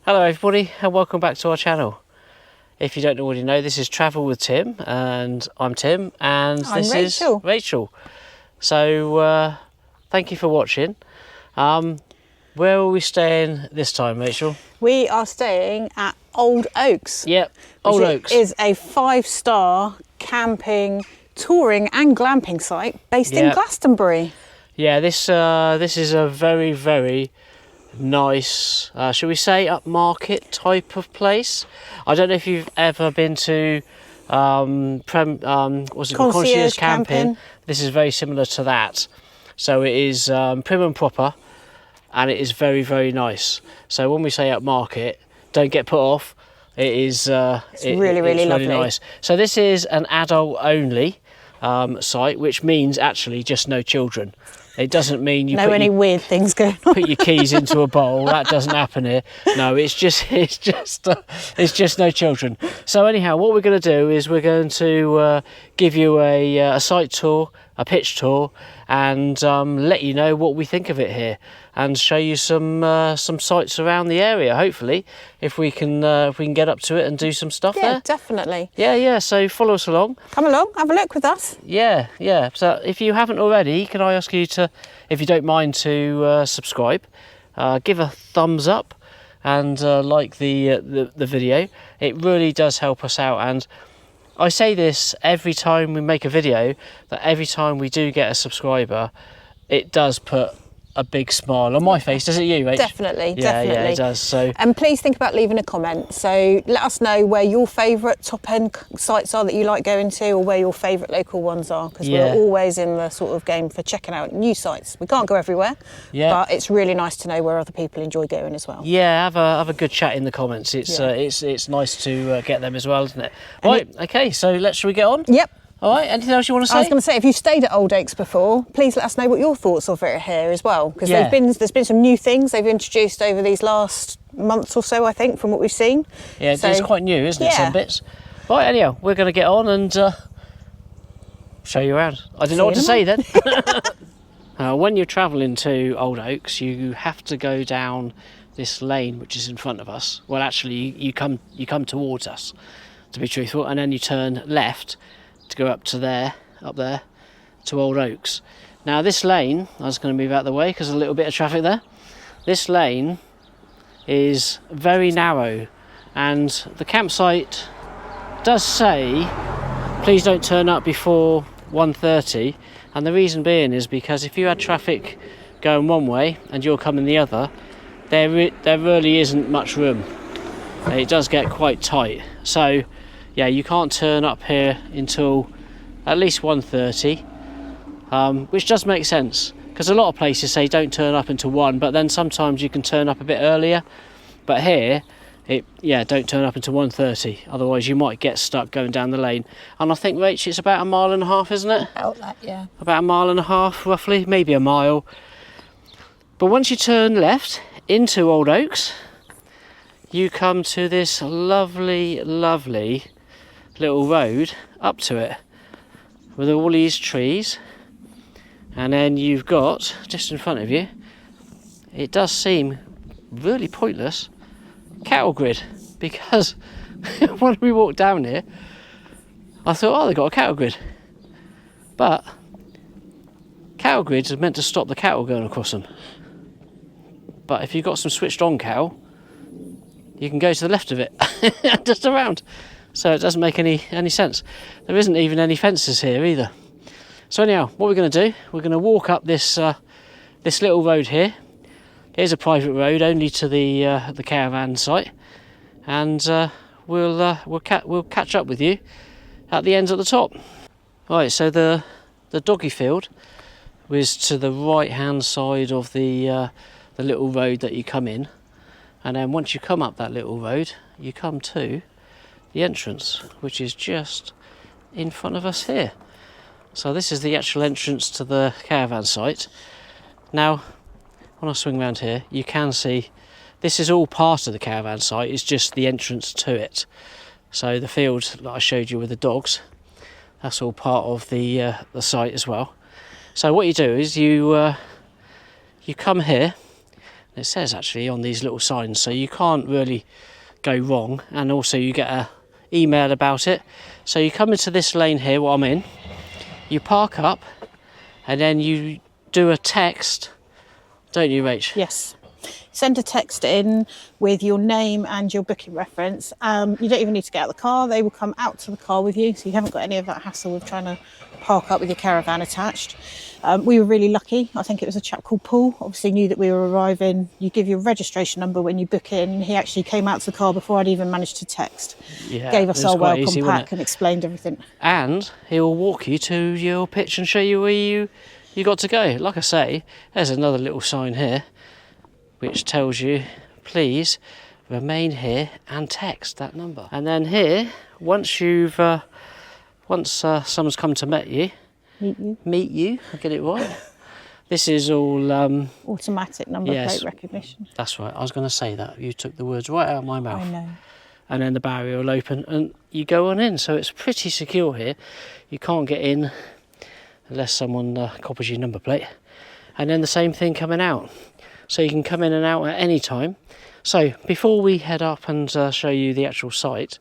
Hello everybody and welcome back to our channel. If you don't already know, this is Travel with Tim and I'm Tim and this is Rachel. So thank you for watching. Where are we staying this time, Rachel? We are staying at Old Oaks. Yep, Old Oaks. It is a 5-star camping, touring and glamping site based in Glastonbury. Yeah, this is a very, very nice, shall we say, upmarket type of place. I don't know if you've ever been to concierge camping. This is very similar to that. So it is prim and proper, and it is very, very nice. So when we say upmarket, don't get put off. It is it's really lovely. Nice. So this is an adult only site, which means actually just no children. It doesn't mean you put any weird things going on. Put your keys into a bowl. That doesn't happen here. No, it's just no children. So anyhow, what we're going to do is we're going to give you a site tour, a pitch tour, and let you know what we think of it here, and show you some sites around the area. Hopefully, if we can get up to it and do some stuff there. Yeah, definitely. Yeah. So follow us along. Come along, have a look with us. Yeah. So if you haven't already, can I ask you to, if you don't mind, to subscribe, give a thumbs up, and like the video. It really does help us out. And I say this every time we make a video, that every time we do get a subscriber, it does put a big smile on my face. Does it you, Rach? Definitely. Yeah, it does. So, and please think about leaving a comment. So let us know where your favourite top-end sites are that you like going to, or where your favourite local ones are, because we're always in the sort of game for checking out new sites. We can't go everywhere, but it's really nice to know where other people enjoy going as well. Yeah, have a good chat in the comments. It's nice to get them as well, isn't it? Right, okay, so shall we get on? Yep. All right, anything else you want to say? I was going to say, if you've stayed at Old Oaks before, please let us know what your thoughts of it here as well, because there's been some new things they've introduced over these last months or so, I think, from what we've seen. Yeah, it's quite new, isn't it, some bits? Right, anyhow, we're going to get on and show you around. I don't know what to say then. When you're travelling to Old Oaks, you have to go down this lane which is in front of us. Well, actually, you come towards us, to be truthful, and then you turn left to go up there to Old Oaks. Now this lane, I was going to move out of the way because there's a little bit of traffic there. This lane is very narrow, and the campsite does say please don't turn up before 1:30, and the reason being is because if you had traffic going one way and you're coming the other, there really isn't much room. It does get quite tight. So yeah, you can't turn up here until at least 1:30, which does make sense, because a lot of places say don't turn up until 1, but then sometimes you can turn up a bit earlier. But here, don't turn up until 1:30, otherwise you might get stuck going down the lane. And I think, Rach, it's about 1.5 miles, isn't it? About that, yeah. About 1.5 miles, roughly, maybe a mile. But once you turn left into Old Oaks, you come to this lovely little road up to it with all these trees, and then you've got just in front of you, it does seem really pointless, cattle grid, because when we walked down here I thought, they've got a cattle grid, but cattle grids are meant to stop the cattle going across them, but if you've got some switched on cattle, you can go to the left of it just around. So it doesn't make any sense. There isn't even any fences here either. So anyhow, what we're going to do, we're going to walk up this little road here. It is a private road only to the caravan site, and we'll catch up with you at the end at the top. Right, so the doggy field was to the right hand side of the little road that you come in, and then once you come up that little road, you come to the entrance, which is just in front of us here. So this is the actual entrance to the caravan site. Now when I swing around here, you can see this is all part of the caravan site, it's just the entrance to it. So the field that I showed you with the dogs, that's all part of the site as well. So what you do is you come here. It says actually on these little signs, so you can't really go wrong, and also you get a email about it. So you come into this lane here, what I'm in, you park up, and then you do a text, don't you, Rach? Yes. Send a text in with your name and your booking reference. You don't even need to get out of the car. They will come out to the car with you, so you haven't got any of that hassle with trying to park up with your caravan attached. We were really lucky. I think it was a chap called Paul. Obviously knew that we were arriving. You give your registration number when you book in. He actually came out to the car before I'd even managed to text. Yeah, gave us our welcome easy, pack and explained everything. And he will walk you to your pitch and show you where you got to go. Like I say, there's another little sign here which tells you, please remain here and text that number. And then here, once someone's come to meet you, I get it right. This is all automatic number plate recognition. That's right. I was going to say that. You took the words right out of my mouth. I know. And then the barrier will open and you go on in. So it's pretty secure here. You can't get in unless someone copies your number plate. And then the same thing coming out. So you can come in and out at any time. So before we head up and show you the actual site,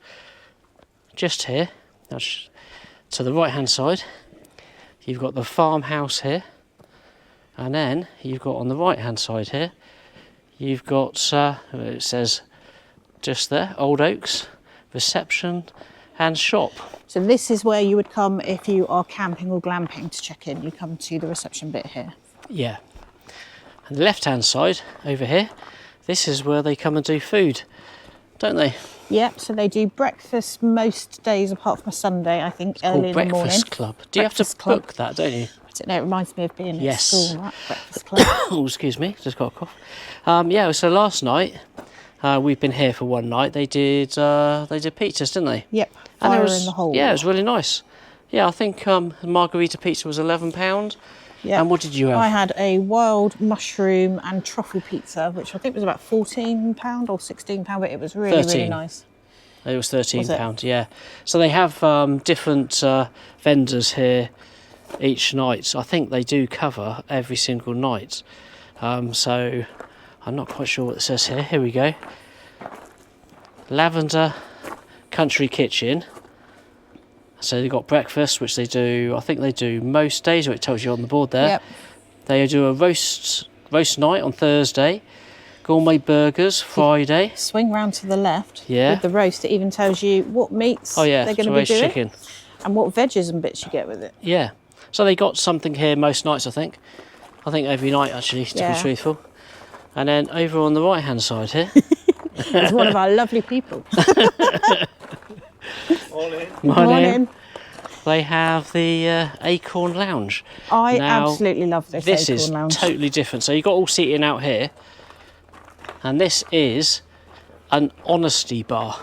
just here, to the right hand side, you've got the farmhouse here. And then you've got on the right hand side here, you've got, it says just there, Old Oaks, reception and shop. So this is where you would come if you are camping or glamping to check in. You come to the reception bit here. Yeah. And the left hand side over here, this is where they come and do food, don't they? Yep, so they do breakfast most days apart from a Sunday, I think, early in the morning. Breakfast club. Do you have to book that, don't you? I don't know, it reminds me of being at school, that breakfast club. Oh, excuse me, just got a cough. Yeah, so last night, we've been here for one night. They did pizzas, didn't they? Yep, and fire in the hole. Yeah, it was really nice. Yeah, I think margarita pizza was £11. Yeah. And what did you have? I had a wild mushroom and truffle pizza, which I think was about £14 or £16, but it was really, really nice. It was £13, yeah. So they have different vendors here each night. So I think they do cover every single night. So I'm not quite sure what it says here. Here we go. Lavender Country Kitchen. So they've got breakfast, which they do, I think they do most days, or it tells you on the board there. Yep. They do a roast night on Thursday, gourmet burgers Friday. Swing round to the left Yeah. with the roast. It even tells you what meats they're going to be doing chicken. And what veggies and bits you get with it. Yeah. So they got something here most nights, I think. I think every night, actually, to be truthful. And then over on the right-hand side here. It's one of our lovely people. Morning. They have the Acorn Lounge. I absolutely love this This Acorn is Lounge. totally different. So you've got all seating out here. And this is an honesty bar,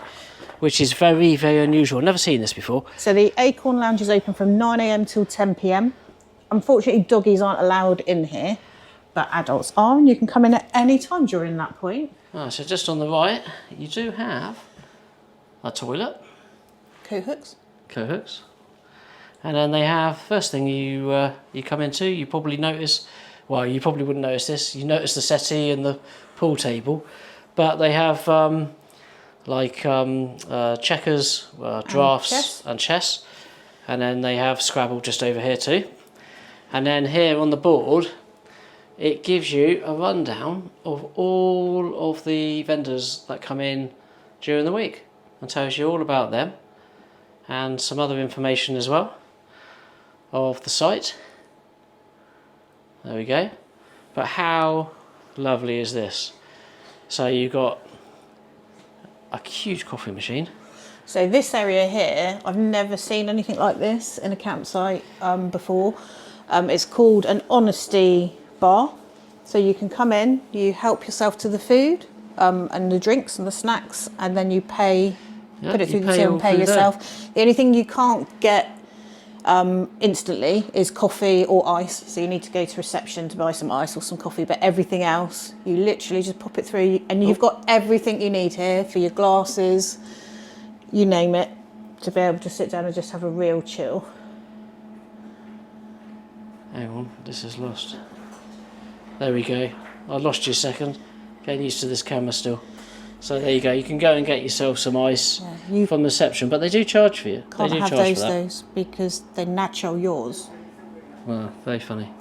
which is very, very unusual. I've never seen this before. So the Acorn Lounge is open from 9 a.m. till 10 p.m. Unfortunately, doggies aren't allowed in here, but adults are, and you can come in at any time during that point. Oh, so just on the right, you do have a toilet. Co-hooks. Co-hooks. And then they have, first thing you come into, you probably notice, well, you probably wouldn't notice this, you notice the settee and the pool table, but they have checkers, drafts and chess, and then they have Scrabble just over here too. And then here on the board, it gives you a rundown of all of the vendors that come in during the week and tells you all about them and some other information as well of the site. There we go. But how lovely is this? So you've got a huge coffee machine. So this area here, I've never seen anything like this in a campsite before. It's called an honesty bar. So you can come in, you help yourself to the food and the drinks and the snacks, and then you pay, put it through the till and pay yourself. The only thing you can't get instantly is coffee or ice. So you need to go to reception to buy some ice or some coffee, but everything else, you literally just pop it through and you've got everything you need here for your glasses, you name it, to be able to sit down and just have a real chill. Hang on, this is lost. There we go. I lost you a second. Getting used to this camera still. So there you go. You can go and get yourself some ice from the reception, but they do charge for you. Can't they do have charge those because they natural yours. Well, very funny.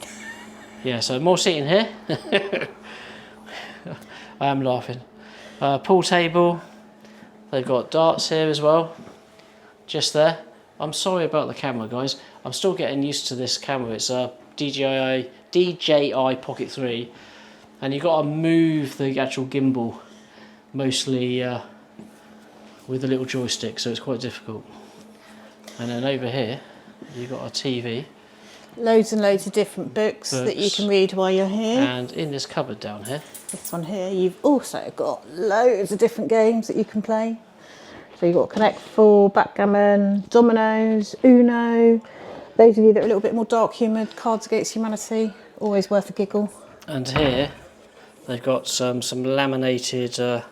Yeah, so more seating here. I am laughing. Pool table. They've got darts here as well. Just there. I'm sorry about the camera, guys. I'm still getting used to this camera. It's a DJI Pocket 3. And you've got to move the actual gimbal mostly with a little joystick, so it's quite difficult. And then over here, you've got a TV. Loads and loads of different books that you can read while you're here. And in this cupboard down here. This one here, you've also got loads of different games that you can play. So you've got Connect 4, Backgammon, Dominoes, Uno. Those of you that are a little bit more dark humoured, Cards Against Humanity, always worth a giggle. And here, they've got some laminated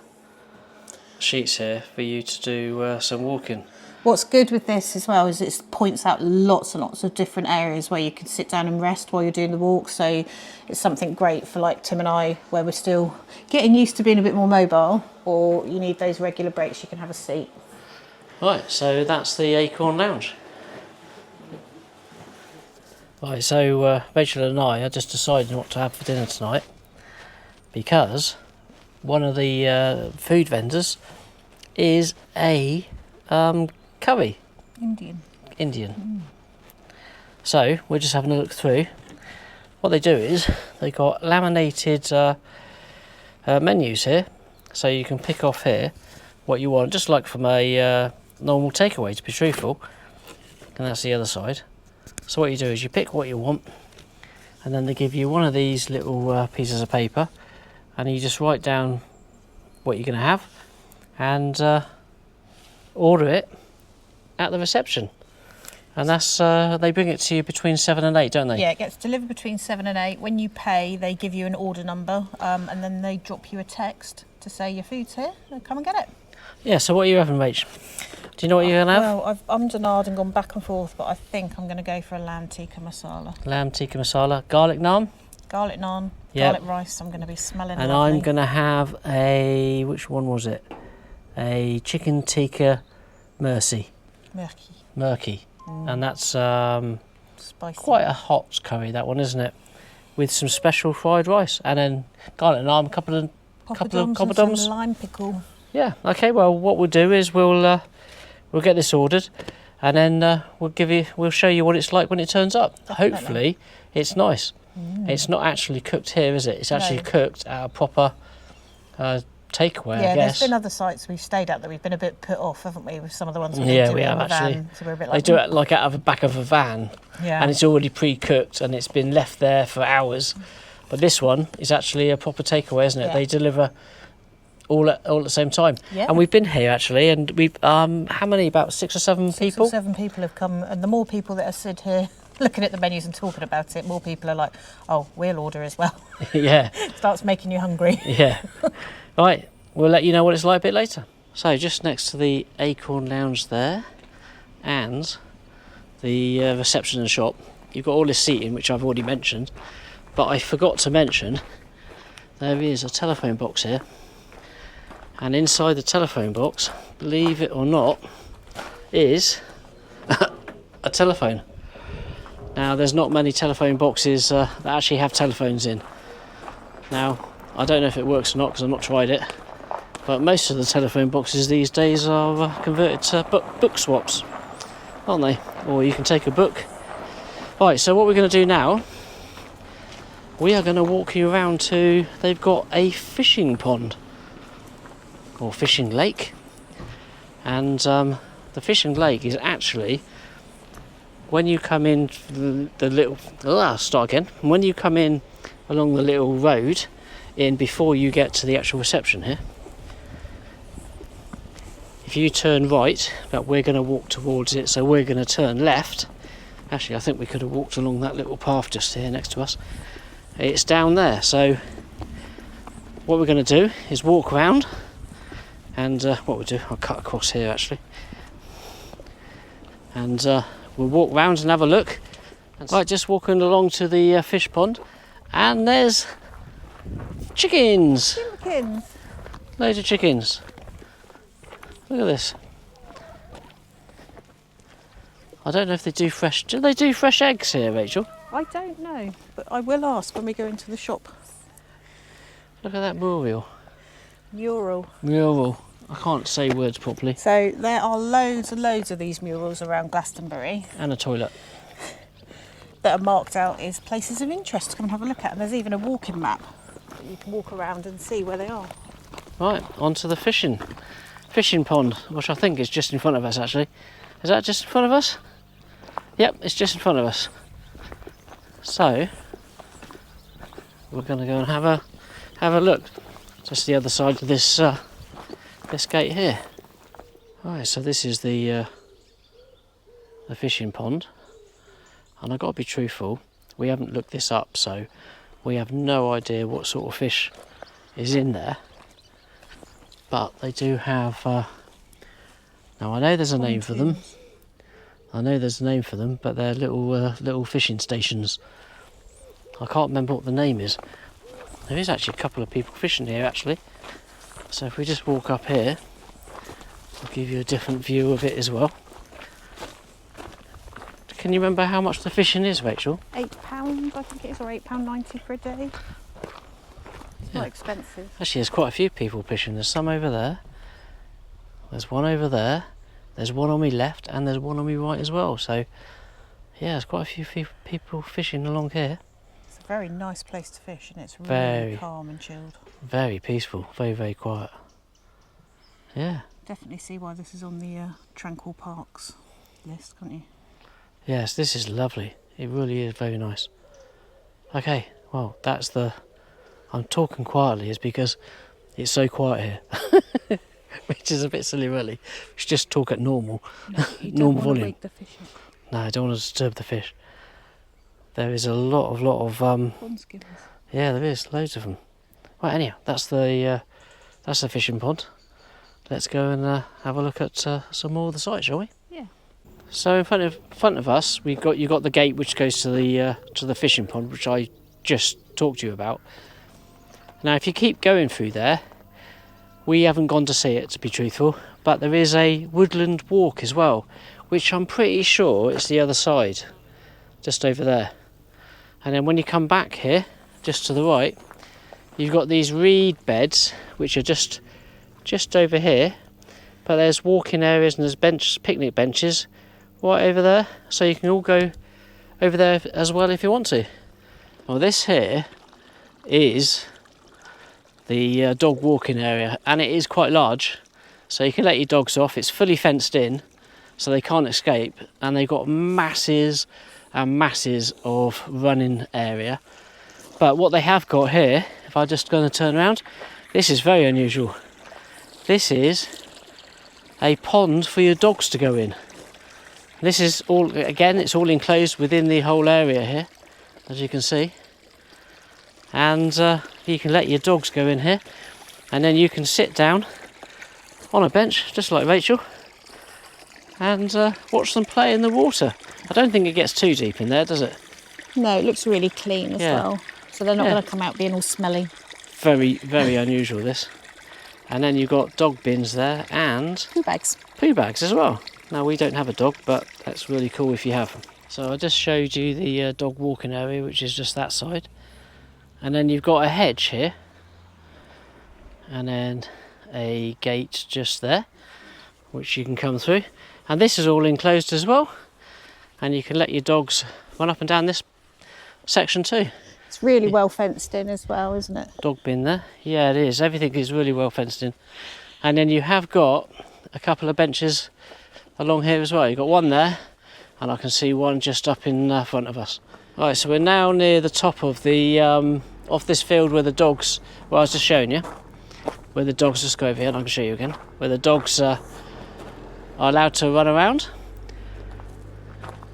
sheets here for you to do some walking. What's good with this as well is it points out lots and lots of different areas where you can sit down and rest while you're doing the walk. So it's something great for like Tim and I, where we're still getting used to being a bit more mobile, or you need those regular breaks, you can have a seat. Right, so that's the Acorn Lounge. Right, so Rachel and I just decided what to have for dinner tonight because one of the food vendors is a curry. Indian. So we're just having a look through. What they do is they've got laminated menus here, so you can pick off here what you want, just like from a normal takeaway, to be truthful. And that's the other side. So what you do is you pick what you want, and then they give you one of these little pieces of paper, and you just write down what you're going to have and order it at the reception. And that's they bring it to you between 7 and 8, don't they? Yeah, it gets delivered between 7 and 8. When you pay, they give you an order number, and then they drop you a text to say your food's here, and come and get it. Yeah, so what are you having, Rach? Do you know what you're going to have? Well, I've ummed and ahed and gone back and forth, but I think I'm going to go for a lamb tikka masala. Lamb tikka masala, garlic naan? Garlic naan, Yep. garlic rice, I'm going to be smelling And lovely. I'm going to have a, which one was it? A chicken tikka murky. And that's Spicy. quite a hot curry, that one, isn't it? With some special fried rice. And then garlic naan, a couple of Poppadoms and some lime pickle. Yeah, okay, well what we'll do is we'll get this ordered, and then we'll show you what it's like when it turns up. Definitely. Hopefully it's nice. It's not actually cooked here, is it? It's actually cooked at a proper takeaway, I guess. There's been other sites we've stayed at that we've been a bit put off, haven't we, with some of the ones we've Yeah, been we doing have in the actually. van, so we're a bit They like, do it like out of the back of a van, yeah. and it's already pre-cooked and it's been left there for hours. But this one is actually a proper takeaway, isn't it? Yeah. They deliver all at the same time. Yeah. And we've been here actually, and we've how many? About 6 or 7 people. 6 or 7 people have come, and the more people that are stood here looking at the menus and talking about it, more people are like, oh, we'll order as well. Yeah. Starts making you hungry. Yeah. Right, we'll let you know what it's like a bit later. So just next to the Acorn Lounge there, and the reception and shop, you've got all this seating, which I've already mentioned, but I forgot to mention there is a telephone box here, and inside the telephone box, believe it or not, is a telephone. Now there's not many telephone boxes that actually have telephones in. Now I don't know if it works or not because I've not tried it, but most of the telephone boxes these days are converted to book swaps, aren't they? Or you can take a book. Right, so what we're going to do now, we are going to walk you around to, they've got a fishing pond or fishing lake, and the fishing lake is actually, when you come in the little, when you come in along the little road in before you get to the actual reception here, if you turn right, but we're going to walk towards it, so we're going to turn left. Actually, I think we could have walked along that little path just here next to us. It's down there, so what we're going to do is walk around, and what we'll do, I'll cut across here actually, and we'll walk round and have a look. Right, just walking along to the fish pond, and there's Chickens! Chickens. Loads of chickens. Look at this. I don't know if they do fresh... Do they do fresh eggs here, Rachel? I don't know, but I will ask when we go into the shop. Look at that mural. Mural. I can't say words properly. So there are loads and loads of these murals around Glastonbury. And a toilet. That are marked out as places of interest to come and have a look at. And there's even a walking map that you can walk around and see where they are. Right, onto the fishing pond, which I think is just in front of us actually. Is that just in front of us? Yep, it's just in front of us. So we're going to go and have a look. Just the other side of this this gate here. Right, so this is the fishing pond, and I've got to be truthful. We haven't looked this up, so we have no idea what sort of fish is in there. But they do have. Now I know there's a name for them. But they're little fishing stations. I can't remember what the name is. There is actually a couple of people fishing here actually. So if we just walk up here, I'll give you a different view of it as well. Can you remember how much the fishing is, Rachel? £8, I think it is, or £8.90 for a day. It's not expensive. Actually, there's quite a few people fishing. There's some over there. There's one over there. There's one on my left, and there's one on my right as well. So, yeah, there's quite a few people fishing along here. It's a very nice place to fish, and it's really calm and chilled. Very peaceful, very, very quiet. Yeah. Definitely see why this is on the Tranquil Parks list, can't you? Yes, this is lovely. It really is very nice. Okay, well, that's the... I'm talking quietly is because it's so quiet here. Which is a bit silly, really. We should just talk at normal. No, you don't normal want volume. to wake the fish up. No, I don't want to disturb the fish. There is a lot of Pond skimmers. Yeah, there is loads of them. Right, anyhow, that's the fishing pond. Let's go and have a look at some more of the site, shall we? Yeah. So in front of us, you got the gate which goes to the fishing pond, which I just talked to you about. Now, if you keep going through there, we haven't gone to see it, to be truthful, but there is a woodland walk as well, which I'm pretty sure is the other side, just over there. And then when you come back here, just to the right, you've got these reed beds, which are just over here, but there's walking areas and there's picnic benches right over there, so you can all go over there as well if you want to. Well, this here is the dog walking area, and it is quite large, so you can let your dogs off. It's fully fenced in, so they can't escape, and they've got masses and masses of running area. But what they have got here, if I'm just going to turn around, this is very unusual. This is a pond for your dogs to go in. This is all, again, it's all enclosed within the whole area here, as you can see. And you can let your dogs go in here, and then you can sit down on a bench, just like Rachel, and watch them play in the water. I don't think it gets too deep in there, does it? No, it looks really clean as well. So they're not going to come out being all smelly. Very, very unusual, this. And then you've got dog bins there, and... Poo bags. Poo bags as well. Now, we don't have a dog, but that's really cool if you have them. So I just showed you the dog walking area, which is just that side. And then you've got a hedge here, and then a gate just there, which you can come through. And this is all enclosed as well, and you can let your dogs run up and down this section too. It's really well fenced in as well, isn't it? Dog bin there. Yeah, it is. Everything is really well fenced in. And then you have got a couple of benches along here as well. You've got one there, and I can see one just up in front of us. Right, so we're now near the top of the off this field where the dogs, well, I was just showing you, where the dogs, just go over here and I can show you again, where the dogs are allowed to run around.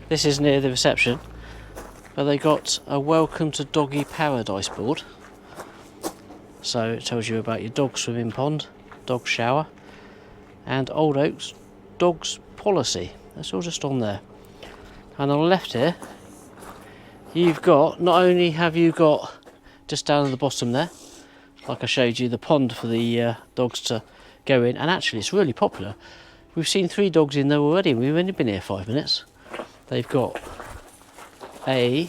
This is near the reception, but they got a welcome to doggy paradise board. So it tells you about your dog swimming pond, dog shower, and Old Oak's dogs policy. That's all just on there. And on the left here, you've got, not only have you got just down at the bottom there, like I showed you, the pond for the dogs to go in, and actually it's really popular. We've seen 3 dogs in there already, and we've only been here 5 minutes. They've got a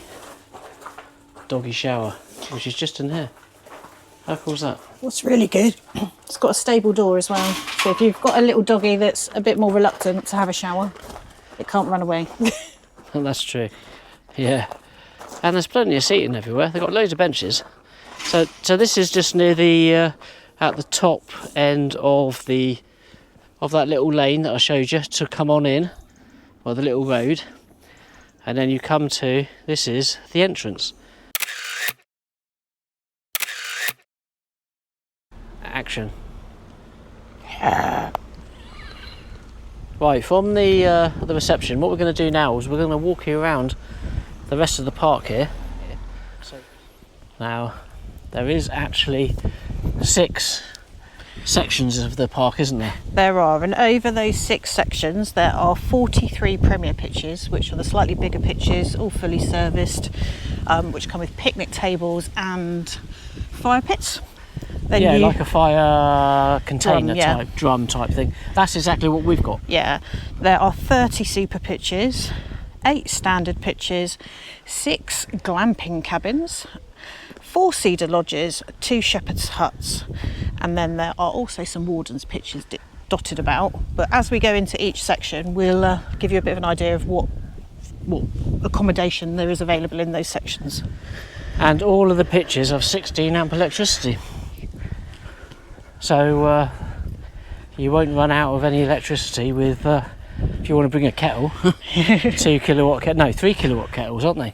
doggy shower, which is just in here. How cool is that? What's really good, it's got a stable door as well. So if you've got a little doggy that's a bit more reluctant to have a shower, it can't run away. That's true. Yeah. And there's plenty of seating everywhere. They've got loads of benches. So this is just near the at the top end of that little lane that I showed you to come on in, or the little road, and then you come to, this is the entrance. Action. Right, from the reception, what we're going to do now is we're going to walk you around the rest of the park here. Now, there is actually 6 sections of the park, isn't there? There are, and over those 6 sections there are 43 premier pitches, which are the slightly bigger pitches, all fully serviced, which come with picnic tables and fire pits. Then yeah, like a fire container drum type thing. That's exactly what we've got. Yeah, there are 30 super pitches, 8 standard pitches, 6 glamping cabins, 4 cedar lodges, 2 shepherd's huts, and then there are also some warden's pitches dotted about. But as we go into each section, we'll give you a bit of an idea of what accommodation there is available in those sections. And all of the pitches have 16 amp electricity. So you won't run out of any electricity with, if you want to bring a kettle, 2 kilowatt kettle, no, 3 kilowatt kettles, aren't they?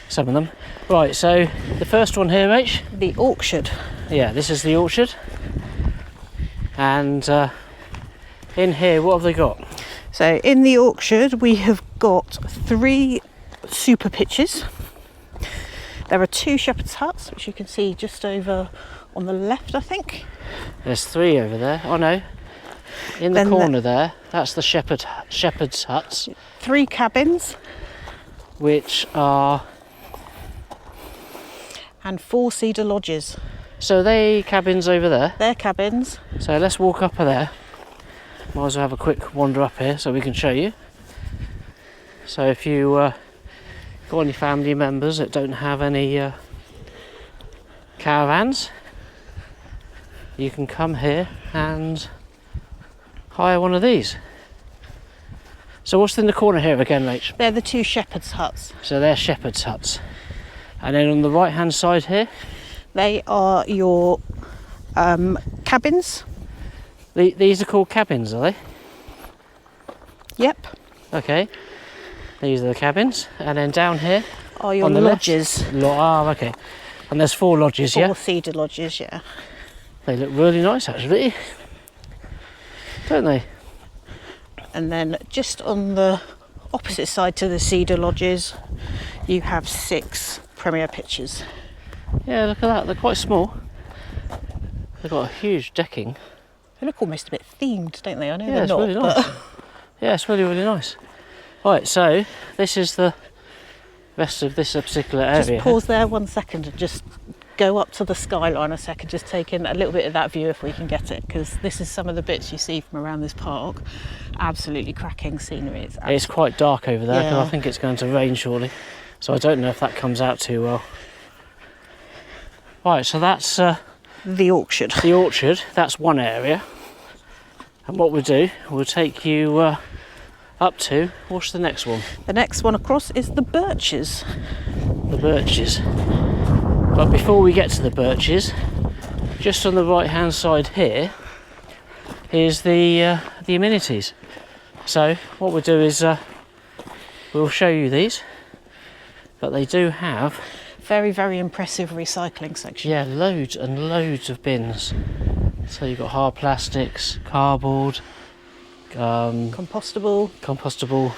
Some of them. Right, so the first one here, Rach? The orchard. Yeah, this is the orchard. And in here, what have they got? So in the orchard, we have got 3 super pitches. There are 2 shepherd's huts, which you can see just over on the left, I think. There's 3 over there. Oh no, in the corner there, that's the shepherd's huts. 3 cabins, which are, and 4 cedar lodges. So they cabins over there. They're cabins. So let's walk up there. Might as well have a quick wander up here so we can show you. So if you got any family members that don't have any caravans, you can come here and hire one of these. So what's in the corner here again, Rach? They're the 2 shepherd's huts. So they're shepherd's huts. And then on the right hand side here? They are your cabins. These are called cabins, are they? Yep. Okay. These are the cabins. And then down here? Are your lodges. Okay. And there's 4 lodges, 4 yeah? 4 cedar lodges, yeah. They look really nice, actually. Don't they? And then just on the opposite side to the cedar lodges, you have 6 premier pitches. Yeah, look at that. They're quite small. They've got a huge decking. They look almost a bit themed, don't they? I know Yeah, they're it's not. really nice. Yeah, it's really, really nice. Right, so this is the rest of this particular area. Just pause there 1 second and just go up to the skyline a second, just take in a little bit of that view if we can get it, because this is some of the bits you see from around this park. Absolutely cracking scenery. It's quite dark over there, yeah. and I think it's going to rain shortly, so I don't know if that comes out too well. Right, so that's the orchard. The orchard, that's one area. And what we'll do, we'll take you up to, what's the next one? The next one across is the birches. The birches. But before we get to the birches, just on the right hand side here is the amenities. So what we'll do is we'll show you these, but they do have very, very impressive recycling section. Yeah, loads and loads of bins. So you've got hard plastics, cardboard, compostable,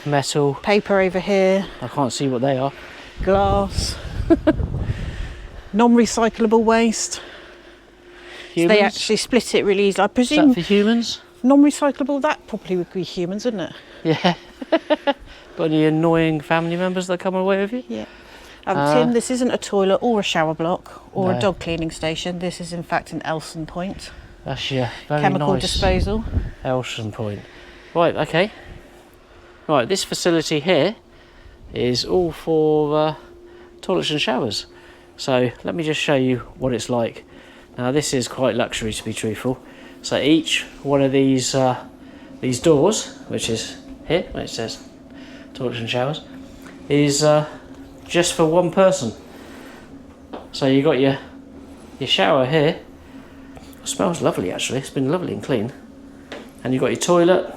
metal, paper over here. I can't see what they are. Glass. Non-recyclable waste. So they actually split it really easily. I presume. Is that for humans? Non-recyclable, that probably would be humans, wouldn't it? Yeah. Got any annoying family members that come away with you? Yeah. Tim, this isn't a toilet or a shower block or No. a dog cleaning station. This is in fact an Elson point. That's your very Chemical nice disposal. Elson point. Right, okay. Right, this facility here is all for toilets and showers. So let me just show you what it's like. Now this is quite luxury, to be truthful. So each one of these doors, which is here, where it says toilets and showers, is just for one person. So you got your shower here. It smells lovely actually, it's been lovely and clean. And you've got your toilet.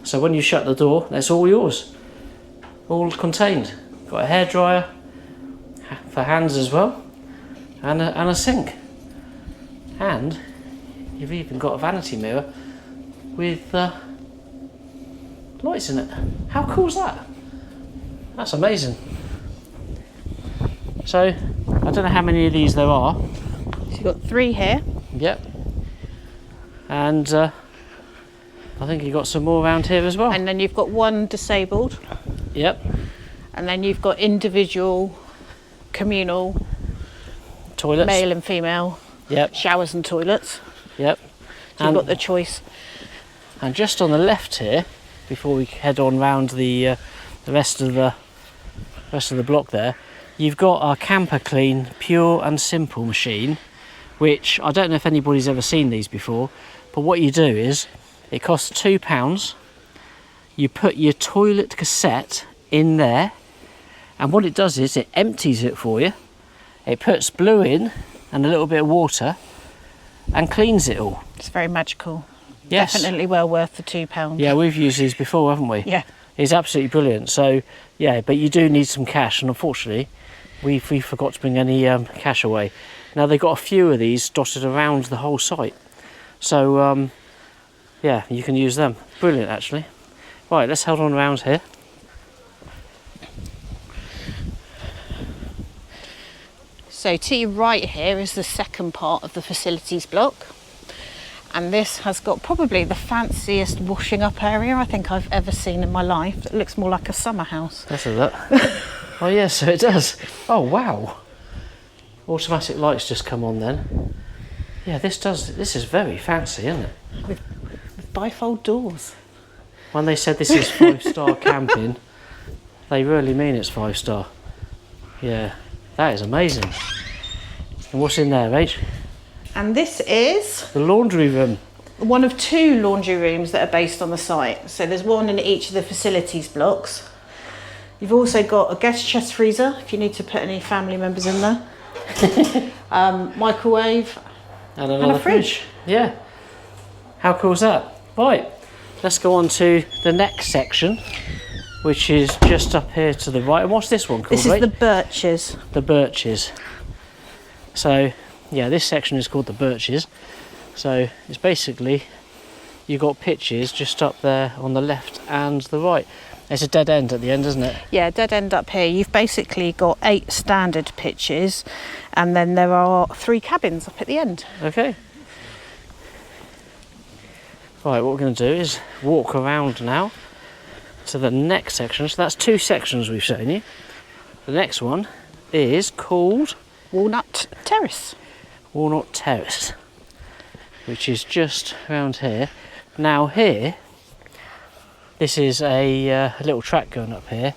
So when you shut the door, that's all yours. All contained. Got a hairdryer for hands as well, and a sink. And you've even got a vanity mirror with lights in it. How cool is that? That's amazing. So I don't know how many of these there are. So you've got 3 here. Yep. And I think you've got some more around here as well. And then you've got 1 disabled. Yep. And then you've got individual, communal, Toilets. male and female, Yep. showers and toilets. Yep. So you've got the choice. And just on the left here, before we head on round the rest of the block there, you've got our Camper Clean Pure and Simple machine, which I don't know if anybody's ever seen these before, but what you do is it costs £2. You put your toilet cassette in there, and what it does is it empties it for you. It puts blue in and a little bit of water and cleans it all. It's very magical. Yes. Definitely well worth the £2. Yeah, we've used these before, haven't we? Yeah. It's absolutely brilliant. So, yeah, but you do need some cash, and unfortunately, we forgot to bring any cash away. Now, they've got a few of these dotted around the whole site. So, yeah, you can use them. Brilliant, actually. Right, let's head on around here. So to your right here is the second part of the facilities block. And this has got probably the fanciest washing up area I think I've ever seen in my life. It looks more like a summer house. Let's have that. Oh, yeah, so it does. Oh, wow. Automatic lights just come on then. Yeah, this is very fancy, isn't it? With bifold doors. When they said this is 5-star camping, they really mean it's 5-star. Yeah, that is amazing. And what's in there, Rach? And this is The laundry room. one of 2 laundry rooms that are based on the site. So there's one in each of the facilities blocks. You've also got a guest chest freezer if you need to put any family members in there. Microwave And another a fridge. Yeah. How cool is that? Right, let's go on to the next section, which is just up here to the right. And what's this one called, This is Rach? the birches. The birches. So, yeah, this section is called the birches. So it's basically, you've got pitches just up there on the left and the right. It's a dead end at the end, isn't it? Yeah, dead end up here. You've basically got 8 standard pitches, and then there are 3 cabins up at the end. Okay. Right, what we're going to do is walk around now to the next section. So that's 2 sections we've shown you. The next one is called Walnut Terrace. Walnut Terrace, which is just around here. Now here, this is a little track going up here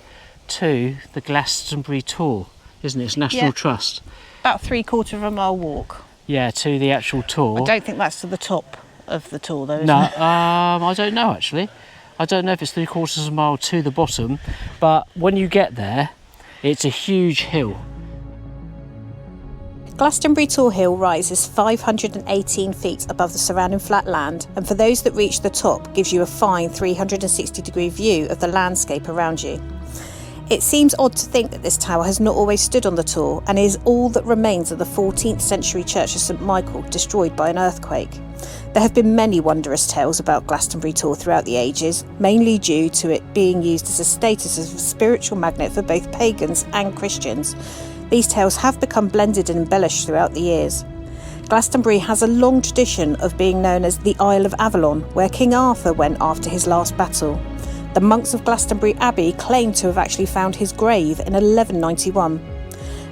to the Glastonbury Tor, isn't it? It's National Yeah. Trust. About 3/4 of a mile walk. Yeah, to the actual tour. I don't think that's to the top of the tour though, is No, it? I don't know actually. I don't know if it's 3/4 of a mile to the bottom, but when you get there, it's a huge hill. Glastonbury Tor Hill rises 518 feet above the surrounding flat land, and for those that reach the top gives you a fine 360-degree view of the landscape around you. It seems odd to think that this tower has not always stood on the Tor and is all that remains of the 14th century Church of St Michael destroyed by an earthquake. There have been many wondrous tales about Glastonbury Tor throughout the ages, mainly due to it being used as a status as a spiritual magnet for both pagans and Christians. These tales have become blended and embellished throughout the years. Glastonbury has a long tradition of being known as the Isle of Avalon, where King Arthur went after his last battle. The monks of Glastonbury Abbey claim to have actually found his grave in 1191.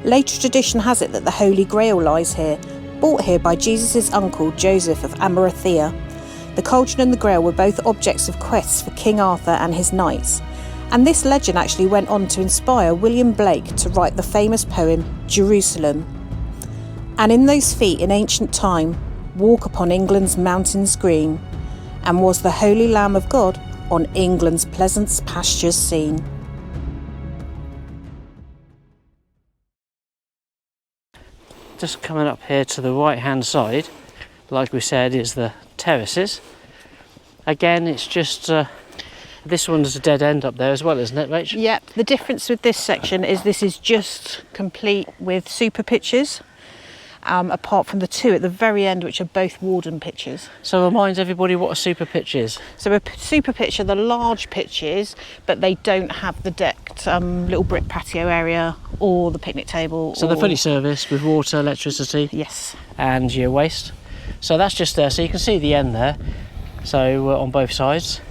Later tradition has it that the Holy Grail lies here, brought here by Jesus' uncle Joseph of Arimathea. The cauldron and the Grail were both objects of quests for King Arthur and his knights, and this legend actually went on to inspire William Blake to write the famous poem Jerusalem. And in those feet in ancient time walk upon England's mountains green, and was the Holy Lamb of God on England's pleasant pastures seen. Just coming up here to the right hand side, like we said, is the terraces. Again, it's just this one's a dead end up there as well, isn't it, Rach? Yep, the difference with this section is this is just complete with super pitches, apart from the two at the very end, which are both Warden pitches. So remind everybody what a super pitch is. So a super pitch are the large pitches, but they don't have the decked little brick patio area or the picnic table. So they're fully serviced with water, electricity, yes, and your waste. So that's just there, so you can see the end there, so on both sides.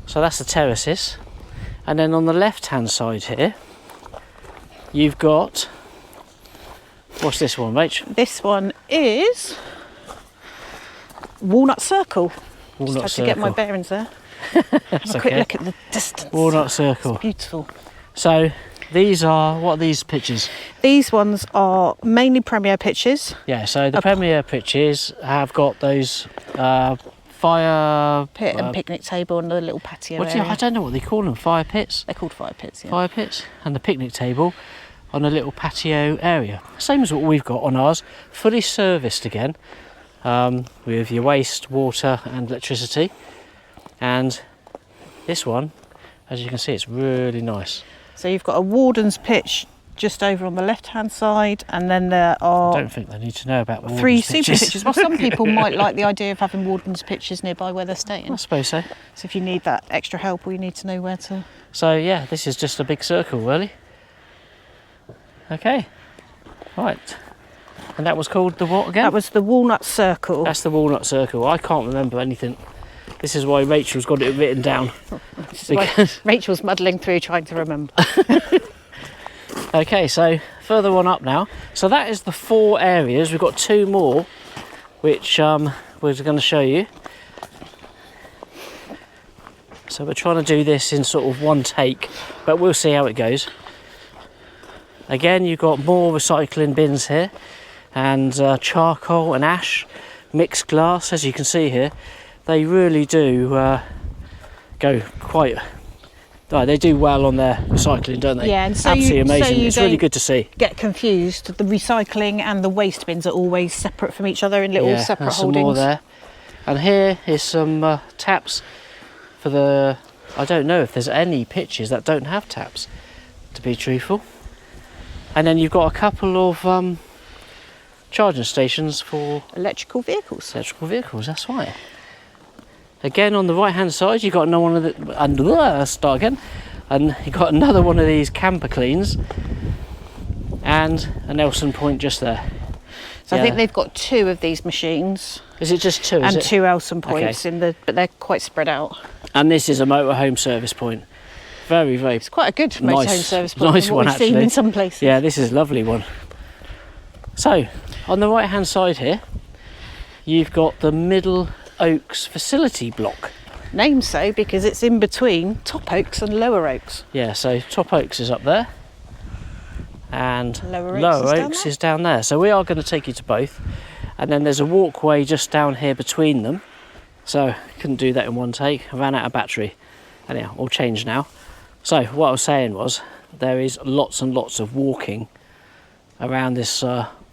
So that's the terraces. And then on the left hand side here, you've got, what's this one, Rach? This one is Walnut Circle. Walnut Just had Circle. to get my bearings there. That's Have a quick okay. look at the distance. Walnut Circle. It's beautiful. So these are, what are these pitches? These ones are mainly Premier pitches. Yeah, so the Premier pitches have got those fire... Pit and picnic table and the little patio area. I don't know what they call them, fire pits? They're called fire pits, yeah. Fire pits and the picnic table on a little patio area. Same as what we've got on ours, fully serviced again, with your waste, water and electricity. And this one, as you can see, it's really nice. So you've got a Warden's pitch just over on the left-hand side, and then there are I don't think they need to know about Warden's three super pitches. pitches. Well, some people might like the idea of having Warden's pitches nearby where they're staying. I suppose so. So if you need that extra help or you need to know where to... So yeah, this is just a big circle really. Okay, right. And that was called the what again? That was the Walnut Circle. That's the Walnut Circle. I can't remember anything. This is why Rachel's got it written down. This is why Rachel's muddling through trying to remember. Okay, so further on up now. So that is the 4 areas. We've got 2 more, which we're going to show you. So we're trying to do this in sort of one take, but we'll see how it goes. Again, you've got more recycling bins here, and charcoal and ash, mixed glass, as you can see here. They really do go quite... they do well on their recycling, don't they? Yeah, and so absolutely amazing. So it's really good to see. Get confused. The recycling and the waste bins are always separate from each other in little separate there's holdings. some more there. And here is some taps for the... I don't know if there's any pitches that don't have taps, to be truthful. And then you've got a couple of charging stations for Electrical vehicles. electrical vehicles, that's right. Again, on the right hand side, you've got another one of the... And start again. And you've got another one of these camper cleans. And a Nelson Point just there. So I think they've got 2 of these machines. Is it just 2? And 2 Nelson Points but they're quite spread out. And this is a motorhome service point. Very, very... It's quite a good nice, motorhome service point. nice from what one, we've actually. seen in some places. Yeah, this is a lovely one. So, on the right hand side here, you've got the Middle Oaks facility block. Named so because it's in between Top Oaks and Lower Oaks. Yeah, so Top Oaks is up there, and Lower Oaks is down there. So we are going to take you to both, and then there's a walkway just down here between them. So couldn't do that in one take. I ran out of battery. Anyhow, all changed now. So what I was saying was there is lots and lots of walking around this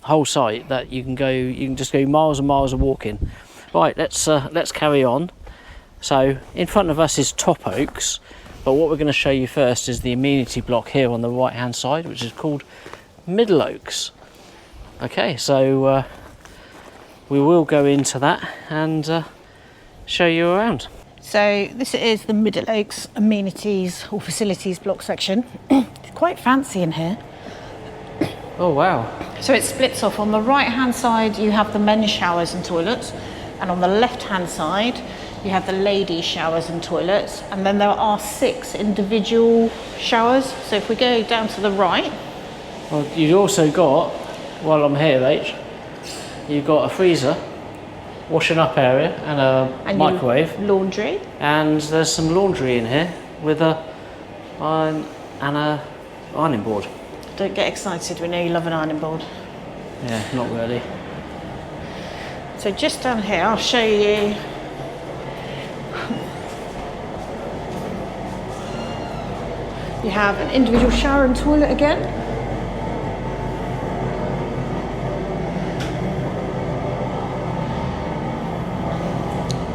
whole site that you can go. You can just go miles and miles of walking. Right, let's carry on. So in front of us is Top Oaks, but what we're going to show you first is the amenity block here on the right hand side, which is called Middle Oaks. Okay, so we will go into that and show you around. So this is the Middle Oaks amenities or facilities block section. It's quite fancy in here. Oh wow. So it splits off. On the right hand side you have the men's showers and toilets. And on the left-hand side, you have the ladies' showers and toilets, and then there are 6 individual showers. So if we go down to the right... Well, you've also got, while I'm here, Rach, you've got a freezer, washing up area, and a microwave. Laundry. And there's some laundry in here with a ironing board. Don't get excited, we know you love an ironing board. Yeah, not really. So just down here, I'll show you. You have an individual shower and toilet again.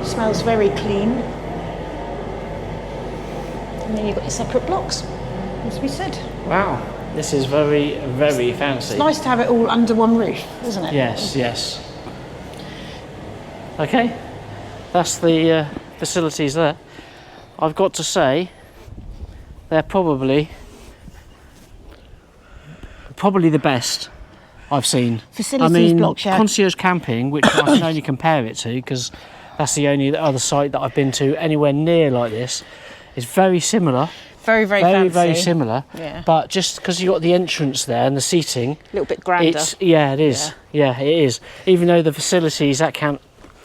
Smells very clean. And then you've got your separate blocks, as we said. Wow, this is very, very fancy. It's nice to have it all under one roof, isn't it? Yes, yes. Okay, that's the facilities there. I've got to say, they're probably the best I've seen. Facilities blocks, yeah. Concierge camping, which I can only compare it to because that's the only other site that I've been to anywhere near like this, is very similar. Very, very fancy. Very similar. Yeah. But just because you've got the entrance there and the seating, a little bit grander. It is. Yeah, it is. Even though the facilities at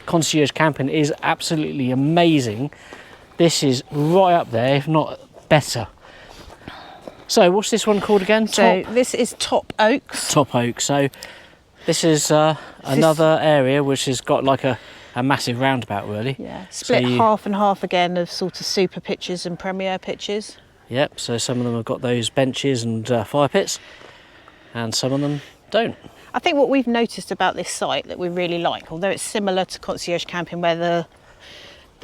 concierge camping is absolutely amazing, this is right up there, if not better. So what's this one called again? This is Top Oaks. Top Oaks. So this is another area which has got like a massive roundabout, really. Yeah, split half and half again of sort of super pitches and premier pitches. Yep, so some of them have got those benches and fire pits, and some of them don't. I think what we've noticed about this site that we really like, although it's similar to concierge camping where the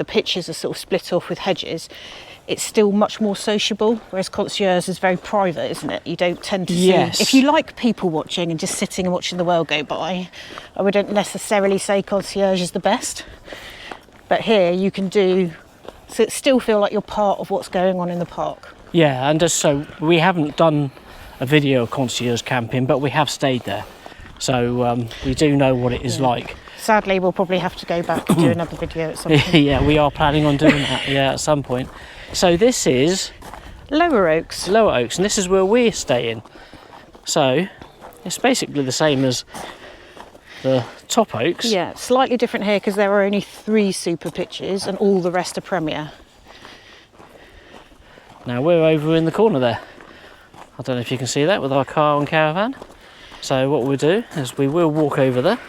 pitches are sort of split off with hedges, it's still much more sociable, whereas concierge is very private, isn't it? You don't tend to see... If you like people watching and just sitting and watching the world go by, I wouldn't necessarily say concierge is the best. But here you can do... So it still feel like you're part of what's going on in the park. Yeah, and just so we haven't done a video of concierge camping, but we have stayed there. So we do know what it is like. Sadly, we'll probably have to go back and do another video at some point. Yeah, we are planning on doing that, at some point. So this is... Lower Oaks. Lower Oaks, and this is where we're staying. So it's basically the same as the Top Oaks. Yeah, slightly different here because there are only 3 super pitches and all the rest are premier. Now we're over in the corner there. I don't know if you can see that with our car and caravan. So what we'll do is we will walk over there.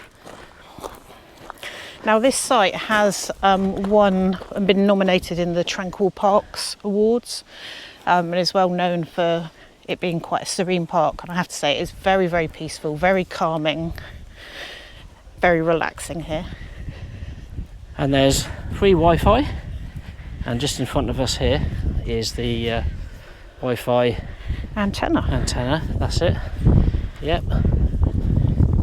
Now this site has won and been nominated in the Tranquil Parks Awards and is well known for it being quite a serene park, and I have to say it is very, very peaceful, very calming, very relaxing here. And there's free Wi-Fi, and just in front of us here is the Wi-Fi antenna, that's it. Yep.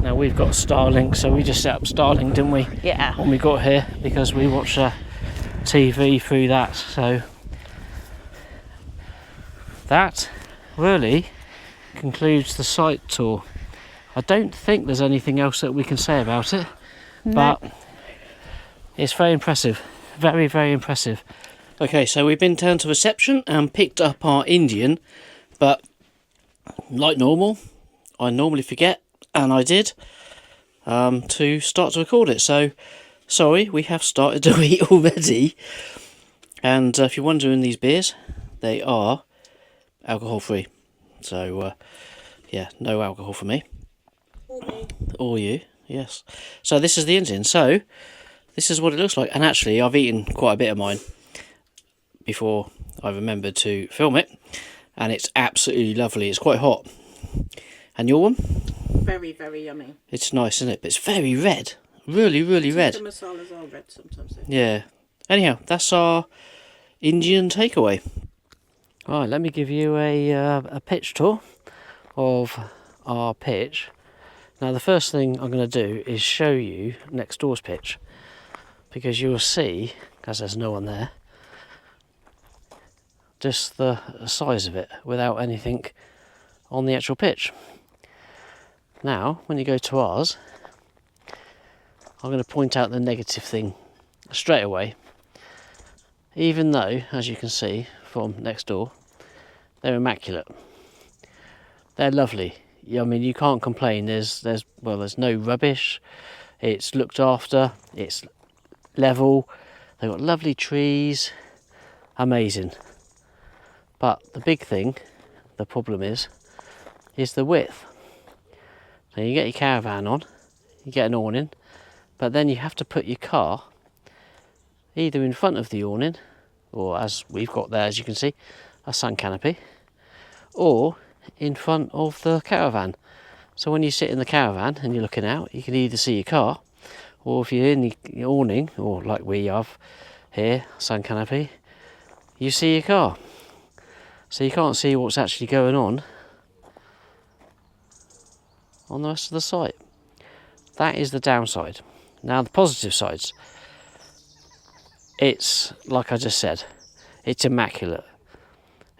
Now we've got Starlink, so we just set up Starlink, didn't we? Yeah. When we got here, because we watch TV through that. So that really concludes the site tour. I don't think there's anything else that we can say about it, but it's very impressive. Very, very impressive. Okay, so we've been down to reception and picked up our Indian, but like normal, I normally forget. And I did, to start to record it. So, sorry, we have started to eat already. And if you're wondering, these beers, they are alcohol free. So, yeah, no alcohol for me. Or you, yes. So this is the Indian. So, this is what it looks like. And actually, I've eaten quite a bit of mine before I remembered to film it. And it's absolutely lovely. It's quite hot. And your one? Very, very yummy. It's nice, isn't it? But it's very red. Really, really red. The masalas are red sometimes. Yeah. Anyhow, that's our Indian takeaway. All right, let me give you a pitch tour of our pitch. Now, the first thing I'm going to do is show you next door's pitch, because you will see, because there's no one there, just the size of it without anything on the actual pitch. Now, when you go to ours, I'm going to point out the negative thing straight away. Even though, as you can see from next door, they're immaculate. They're lovely. I mean, you can't complain. There's no rubbish. It's looked after. It's level. They've got lovely trees. Amazing. But the big thing, the problem is the width. So you get your caravan on, you get an awning, but then you have to put your car either in front of the awning, or as we've got there, as you can see, a sun canopy, or in front of the caravan. So when you sit in the caravan and you're looking out, you can either see your car, or if you're in the awning, or like we have here, sun canopy, you see your car. So you can't see what's actually going on the rest of the site. That is the downside. Now the positive sides, it's like I just said, it's immaculate.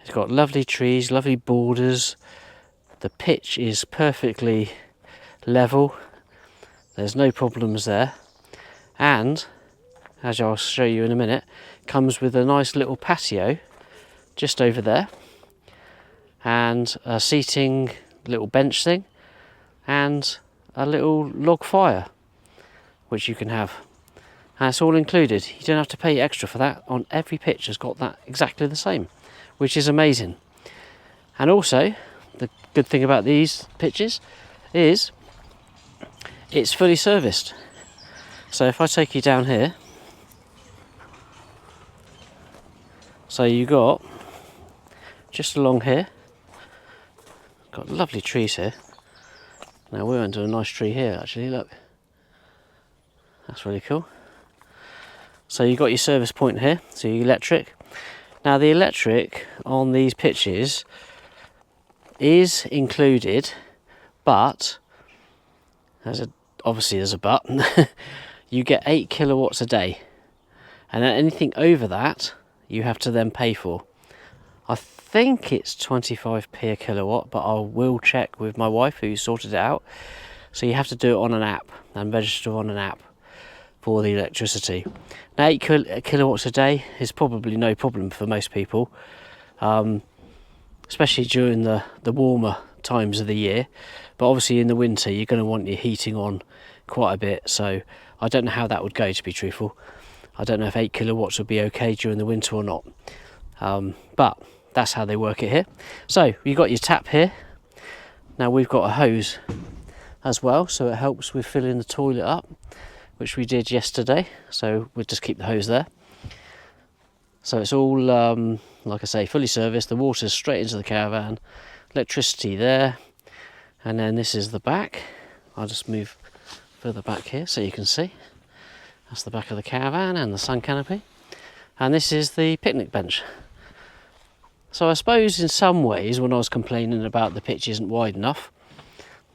It's got lovely trees, lovely borders. The pitch is perfectly level. There's no problems there. And, as I'll show you in a minute, comes with a nice little patio just over there. And a seating little bench thing. And a little log fire, which you can have. And it's all included. You don't have to pay extra for that. On every pitch has got that exactly the same, which is amazing. And also, the good thing about these pitches is it's fully serviced. So if I take you down here, so you got just along here, got lovely trees here. Now we're under a nice tree here actually, look. That's really cool. So you've got your service point here, so your electric. Now the electric on these pitches is included, but obviously there's a but. You get 8 kilowatts a day, and then anything over that you have to then pay for. I think it's 25p a kilowatt, but I will check with my wife who sorted it out. So you have to do it on an app and register on an app for the electricity. Now 8 kilowatts a day is probably no problem for most people, especially during the warmer times of the year. But obviously in the winter you're going to want your heating on quite a bit, so I don't know how that would go, to be truthful. I don't know if 8 kilowatts would be okay during the winter or not, but that's how they work it here. So you've got your tap here. Now we've got a hose as well, so it helps with filling the toilet up, which we did yesterday. So we'll just keep the hose there. So it's all, like I say, fully serviced. The water's straight into the caravan, electricity there, and then this is the back. I'll just move further back here so you can see. That's the back of the caravan and the sun canopy. And this is the picnic bench. So I suppose in some ways, when I was complaining about the pitch isn't wide enough,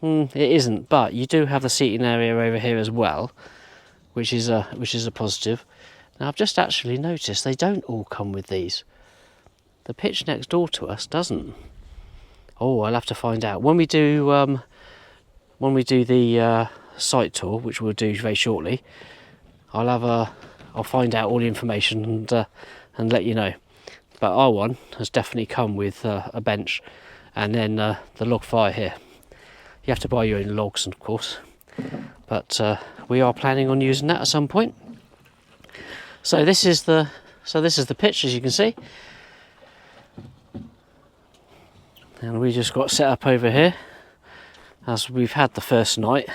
it isn't, but you do have the seating area over here as well, which is a positive. Now I've just actually noticed they don't all come with these. The pitch next door to us doesn't. Oh, I'll have to find out when we do the site tour, which we'll do very shortly. I'll find out all the information and let you know. But our one has definitely come with a bench and then the log fire here. You have to buy your own logs, of course, but we are planning on using that at some point. So this is the pitch, as you can see, and we just got set up over here. As we've had the first night,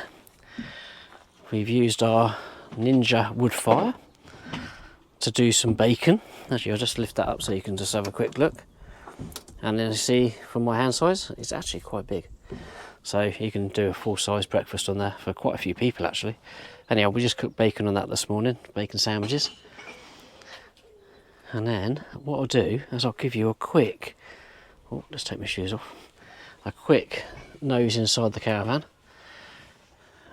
we've used our Ninja wood fire to do some bacon. Actually, I'll just lift that up so you can just have a quick look. And then you see from my hand size, it's actually quite big. So you can do a full-size breakfast on there for quite a few people actually. Anyhow, we just cooked bacon on that this morning, bacon sandwiches. And then what I'll do is I'll give you a quick, let's take my shoes off, a quick nose inside the caravan.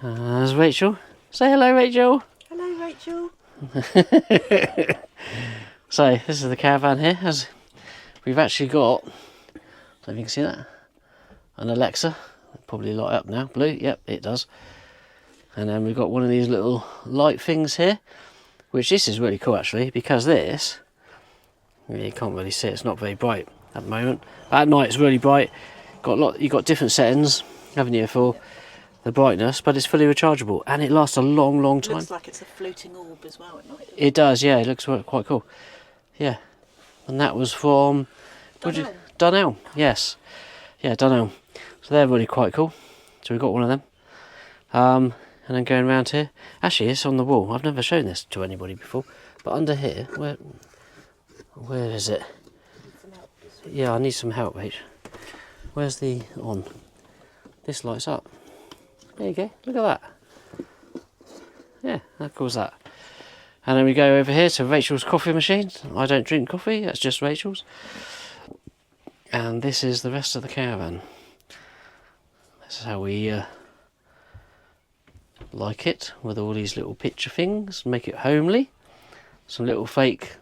There's Rachael. Say hello, Rachael. Hello, Rachael. So this is the caravan here. As we've actually got, I don't know if you can see that, an Alexa. It'll probably light up now. Blue, yep, it does. And then we've got one of these little light things here, which this is really cool actually, because this, you can't really see it, it's not very bright at the moment. But at night it's really bright. You've got different settings, haven't you, for the brightness, but it's fully rechargeable and it lasts a long time. It looks like it's a floating orb as well at night. It does, yeah, it looks quite cool. Yeah, and that was from Dunelm, yes. Yeah, Dunelm. So they're really quite cool. So we've got one of them. And then going around here, actually it's on the wall. I've never shown this to anybody before, but under here, where is it? Yeah, I need some help, H. Where's the on? This lights up. There you go, look at that. Yeah, how cool is that? And then we go over here to Rachel's coffee machine. I don't drink coffee, that's just Rachel's. And this is the rest of the caravan. This is how we like it, with all these little picture things, make it homely. Some little fake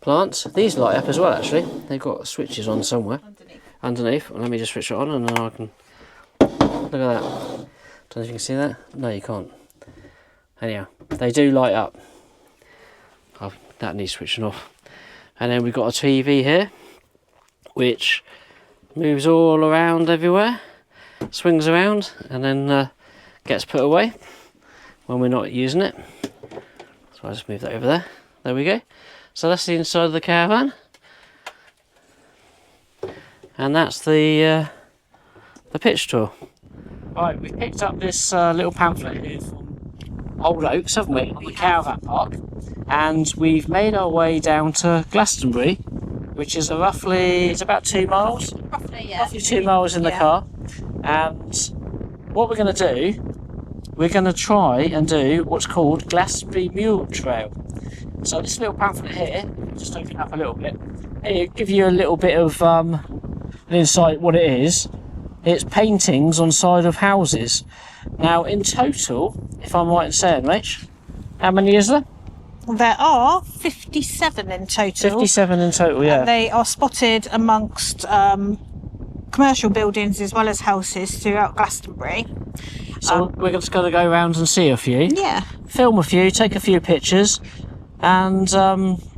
plants. These light up as well actually. They've got switches on somewhere. Underneath. Well, let me just switch it on and then I can... Look at that. Don't know if you can see that. No, you can't. Anyhow, they do light up. Oh, that needs switching off. And then we've got a TV here, which moves all around everywhere, swings around, and then gets put away when we're not using it. So I'll just move that over there. There we go. So that's the inside of the caravan. And that's the pitch tour. Right, we've picked up this little pamphlet here from Old Oaks, haven't we, on the caravan park, and we've made our way down to Glastonbury, which is it's about 2 miles. Roughly, yeah. Roughly 2 miles in the car. And what we're going to do, we're going to try and do what's called Glastonbury Mural Trail. So this little pamphlet here, just open up a little bit, it'll give you a little bit of an insight what it is. It's paintings on side of houses. Now in total, if I'm right in saying, Rach, how many is there? There are 57 in total. 57 in total, yeah. And they are spotted amongst commercial buildings as well as houses throughout Glastonbury. So we're just going to go around and see a few. Yeah. Film a few, take a few pictures, and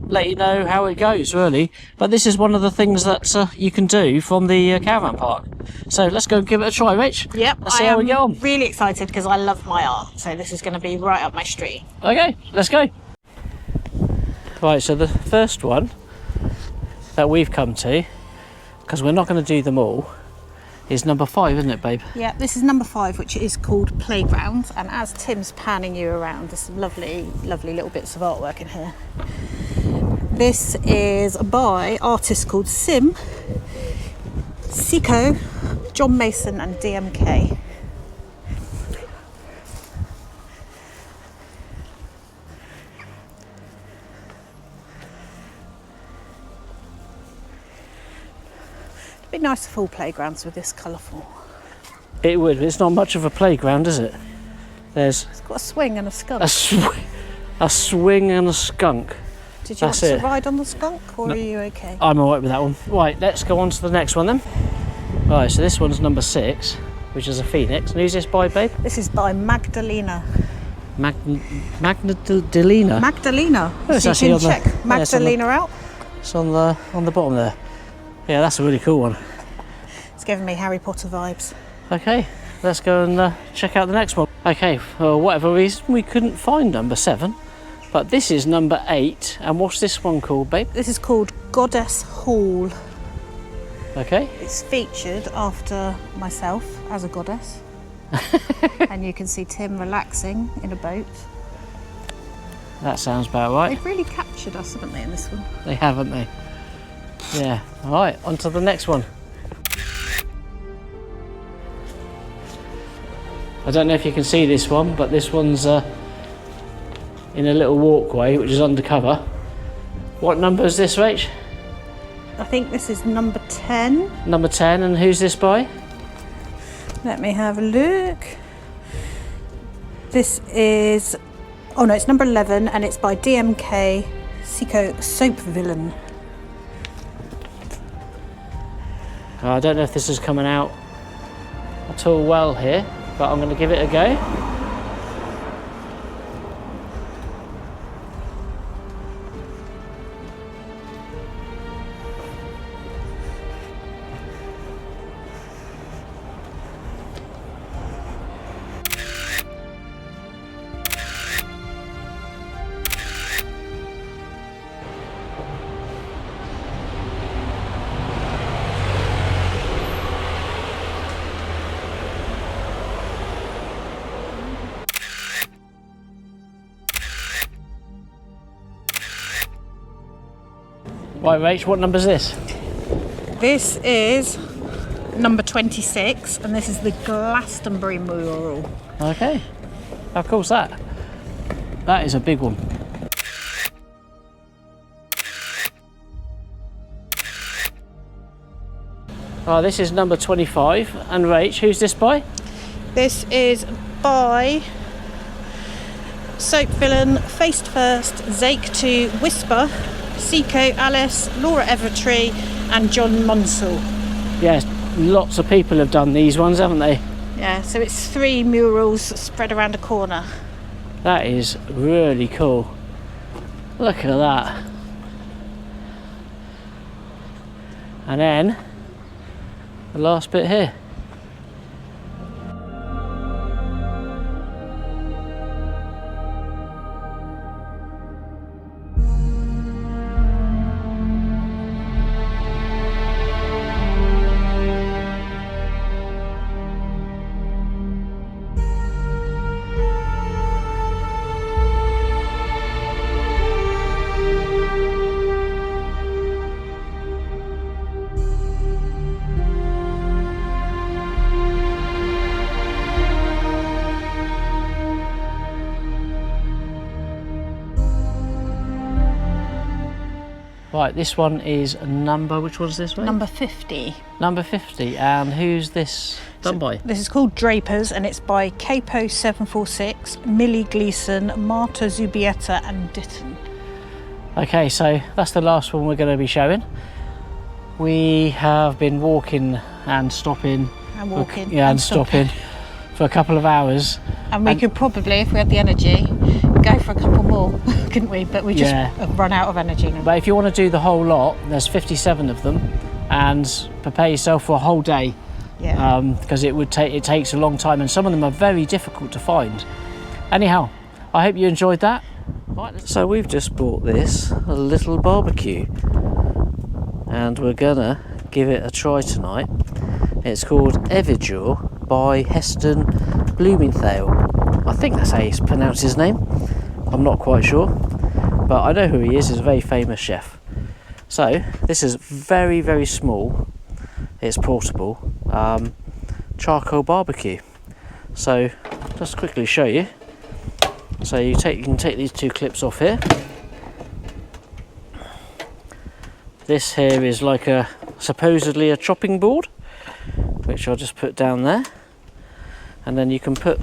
let you know how it goes, really. But this is one of the things that you can do from the caravan park. So let's go and give it a try, Rach. Yep. Let's see how we get on. Really excited because I love my art, so this is going to be right up my street. Okay, let's go. Right, so the first one that we've come to, because we're not going to do them all, is number 5, isn't it, babe? Yeah, this is number 5, which is called Playground. And as Tim's panning you around, there's some lovely, lovely little bits of artwork in here. This is by artists called Sim, Seco, John Mason and DMK. It'd be nice to full playgrounds with this colourful. It would, but it's not much of a playground, is it? It's got a swing and a skunk. A swing and a skunk. Did you want to ride on the skunk, or are you okay? I'm alright with that one. Right, let's go on to the next one then. Right, so this one's number 6, which is a phoenix. And who's this by, babe? This is by Magdalena. Magdalena? Magdalena. Oh, so you can check Magdalena out. It's on the bottom there. Yeah, that's a really cool one. It's giving me Harry Potter vibes. Okay, let's go and check out the next one. Okay, for whatever reason we couldn't find number 7, but this is number 8. And what's this one called, babe? This is called Goddess Hall. Okay. It's featured after myself as a goddess. And you can see Tim relaxing in a boat. That sounds about right. They've really captured us, haven't they, in this one? They haven't they? Yeah. Alright, on to the next one. I don't know if you can see this one, but this one's in a little walkway which is undercover. What number is this, Rach? I think this is number 10. Number 10, and who's this by? Let me have a look. This is, oh no, it's number 11, and it's by DMK, Seco Soap Villain. I don't know if this is coming out at all well here, but I'm going to give it a go. Right, Rach, what number is this? This is number 26, and this is the Glastonbury Mural. Okay. How cool's that? That is a big one. Oh, this is number 25. And Rach, who's this by? This is by Soap Villain, Faced First, Zake 2, Whisper, Seco, Alice, Laura Evertree and John Munsell. Yes, lots of people have done these ones, haven't they? Yeah, so it's 3 murals spread around a corner. That is really cool. Look at that. And then the last bit here. Right, this one is number, which one's this one? Number 50. Number 50, and who's this done by? This is called Drapers, and it's by Capo 746, Millie Gleeson, Marta Zubietta and Ditton. Okay, so that's the last one we're going to be showing. We have been walking and stopping. And walking. And stopping for a couple of hours. And we could probably, if we had the energy, go for a couple more, couldn't we? But we just have run out of energy now. But if you want to do the whole lot, there's 57 of them, and prepare yourself for a whole day. Yeah. Because it takes a long time, and some of them are very difficult to find. Anyhow, I hope you enjoyed that. Right, so we've just bought this, a little barbecue, and we're gonna give it a try tonight. It's called Everdure by Heston Blumenthal. I think that's how you pronounce his name. I'm not quite sure, but I know who he is. He's a very famous chef. So this is very, very small. It's portable charcoal barbecue. So just quickly show you. So you can take these 2 clips off here. This here is like supposedly a chopping board, which I'll just put down there, and then you can put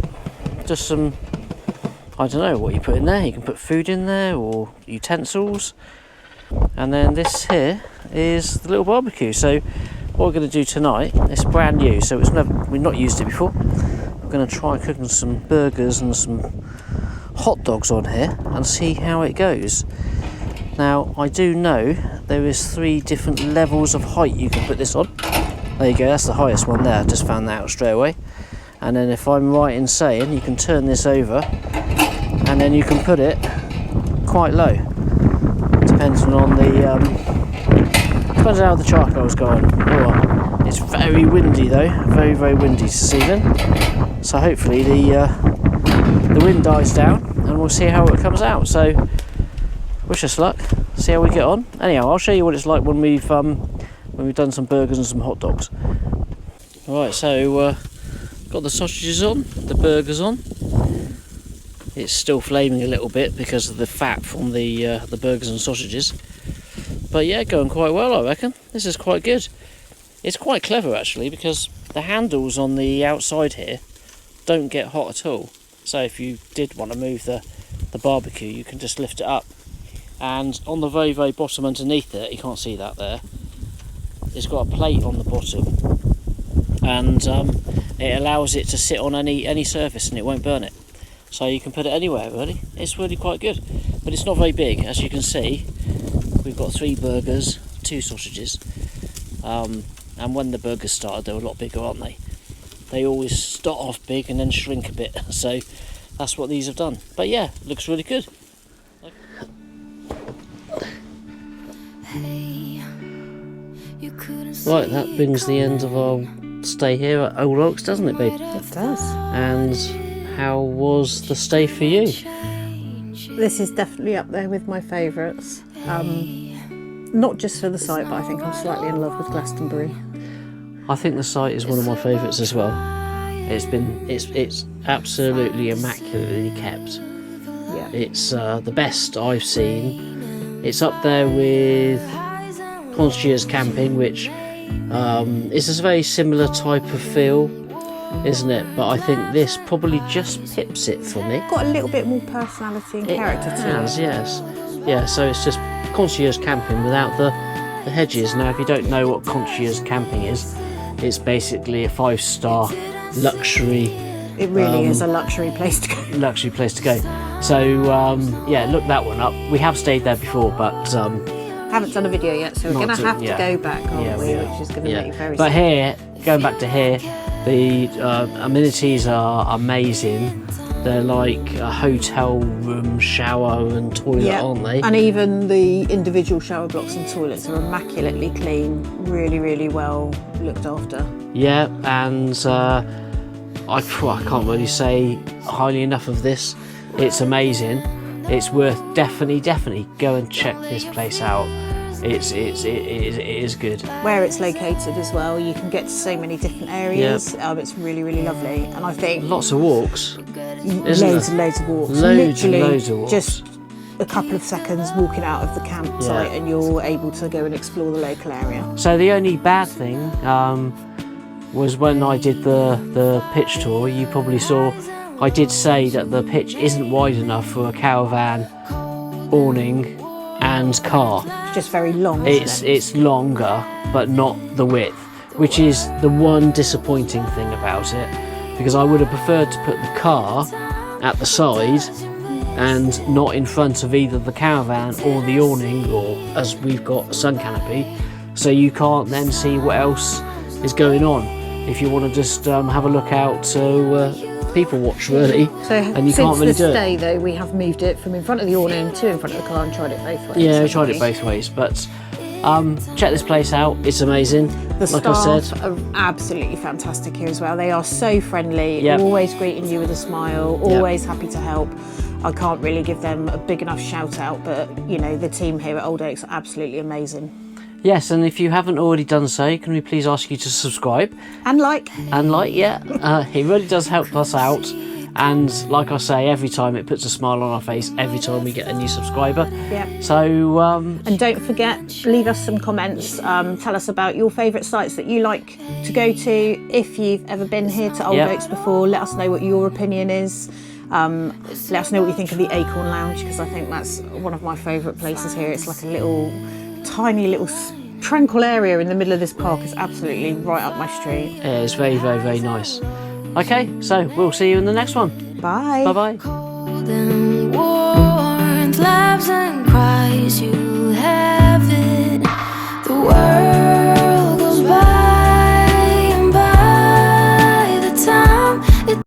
just some, I don't know what you put in there. You can put food in there or utensils, and then this here is the little barbecue. So what we're going to do tonight, it's brand new, so we've not used it before. We're going to try cooking some burgers and some hot dogs on here and see how it goes. Now I do know there is 3 different levels of height you can put this on. There you go, that's the highest one there. I just found that out straight away. And then if I'm right in saying, you can turn this over and then you can put it quite low, depending on depends on how the charcoal's going. Oh, it's very windy though, very, very windy this evening. So hopefully the wind dies down and we'll see how it comes out. So wish us luck, see how we get on. Anyhow, I'll show you what it's like when we've done some burgers and some hot dogs. Right, so got the sausages on, the burgers on. It's still flaming a little bit because of the fat from the burgers and sausages. But yeah, going quite well, I reckon. This is quite good. It's quite clever actually, because the handles on the outside here don't get hot at all. So if you did want to move the barbecue, you can just lift it up. And on the very, very bottom underneath it, you can't see that there, it's got a plate on the bottom, and it allows it to sit on any surface and it won't burn it. So you can put it anywhere really. It's really quite good, but it's not very big. As you can see, we've got 3 burgers, 2 sausages, and when the burgers started, they were a lot bigger, aren't they? They always start off big and then shrink a bit, so that's what these have done. But yeah, it looks really good. Right, that brings the end of our stay here at Old Oaks, doesn't it, babe? It does. And how was the stay for you? This is definitely up there with my favourites. Not just for the site, but I think I'm slightly in love with Glastonbury. I think the site is one of my favourites as well. It's absolutely immaculately kept. Yeah. It's the best I've seen. It's up there with concierge camping, which is a very similar type of feel, isn't it? But I think this probably just pips it for me. Got a little bit more personality and character to it. Yes. Yeah, so it's just concierge camping without the hedges. Now, if you don't know what concierge camping is, it's basically a 5-star luxury. It really is a luxury place to go. Luxury place to go. So yeah, look that one up. We have stayed there before, but haven't done a video yet, so we're going to have to go back, aren't we? Which is going to make very But sad. here, going back to here, the amenities are amazing. They're like a hotel room, shower and toilet, aren't they? And even the individual shower blocks and toilets are immaculately clean, really, really well looked after. Yeah, and I can't really say highly enough of this. It's amazing. It's worth definitely go and check this place out. It is good. Where it's located as well, you can get to so many different areas. It's really, really lovely, and I think lots of walks. Loads and loads of walks. Loads Literally and loads of walks. Just a couple of seconds walking out of the campsite and you're able to go and explore the local area. So the only bad thing was when I did the pitch tour, you probably saw I did say that the pitch isn't wide enough for a caravan, awning and car. It's just very long, isn't it? It's longer, but not the width, which is the one disappointing thing about it, because I would have preferred to put the car at the side and not in front of either the caravan or the awning, or as we've got a sun canopy, so you can't then see what else is going on if you want to just have a look out to people watch really. So and you since can't really the do stay it. though, we have moved it from in front of the awning to in front of the car and tried it both ways. Yeah, we tried it both ways, but check this place out. It's amazing. The like I staff said, are absolutely fantastic here as well. They are so friendly, Yep. always greeting you with a smile, always happy to help. I can't really give them a big enough shout out, but you know, the team here at Old Oaks are absolutely amazing. yes, and if you haven't already done so, can we please ask you to subscribe And like, and like? It really does help us out. And like I say, every time it puts a smile on our face, every time we get a new subscriber. yeah. So, And don't forget, leave us some comments. Tell us about your favourite sites that you like to go to. If you've ever been here to Old Oaks before, let us know what your opinion is. Let us know what you think of the Acorn Lounge, because I think that's one of my favourite places here. It's like a little, tiny little tranquil area in the middle of this park. It's absolutely right up my street. yeah, it's very, very, very nice. Okay, so we'll see you in the next one. Bye. Bye-bye.